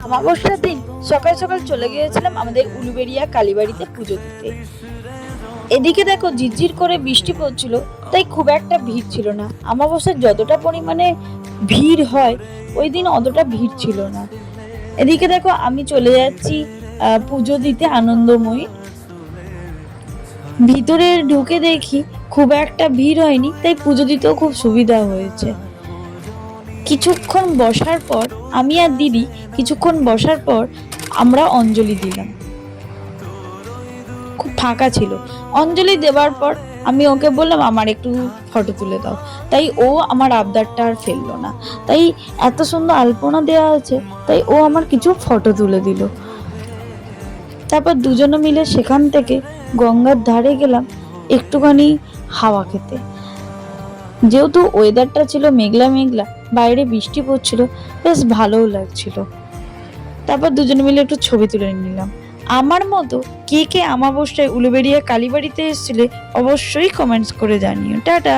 অমাবস্যার দিন সকাল সকাল চলে গিয়েছিলাম আমাদের উলুবেড়িয়া কালীবাড়িতে পুজো দিতে। এদিকে দেখো ঝিরঝির করে বৃষ্টি পড়ছিল, তাই খুব একটা ভিড় ছিল না। অমাবস্যার যতটা পরিমাণে ভিড় হয় ওই দিন অতটা ভিড় ছিল না। এদিকে দেখো আমি চলে যাচ্ছি পুজো দিতে আনন্দময়ী। ভিতরে ঢুকে দেখি খুব একটা ভিড় হয়নি, তাই পুজো দিতেও খুব সুবিধা হয়েছে। কিছুক্ষণ বসার পর আমি আর দিদি কিছুক্ষণ বসার পর আমরা অঞ্জলি দিলাম। খুব ফাঁকা ছিল। অঞ্জলি দেওয়ার পর আমি ওকে বললাম আমার একটু ফটো তুলে দাও, তাই ও আমার আবদারটা আর ফেললো না। তাই এত সুন্দর আলপনা দেওয়া আছে, তাই ও আমার কিছু ফটো তুলে দিল। তারপর দুজনে মিলে সেখান থেকে গঙ্গার ধারে গেলাম একটুখানি হাওয়া খেতে। যেহেতু ওয়েদারটা ছিল মেঘলা মেঘলা, বাইরে বৃষ্টি পড়ছিল, বেশ ভালোও লাগছিল। তারপর দুজনে মিলে একটু ছবি তুলে নিলাম। আমার মতো কে কে অমাবস্যায় উলুবেড়িয়া কালীবাড়িতে এসেছিলে অবশ্যই কমেন্টস করে জানিও। টাটা।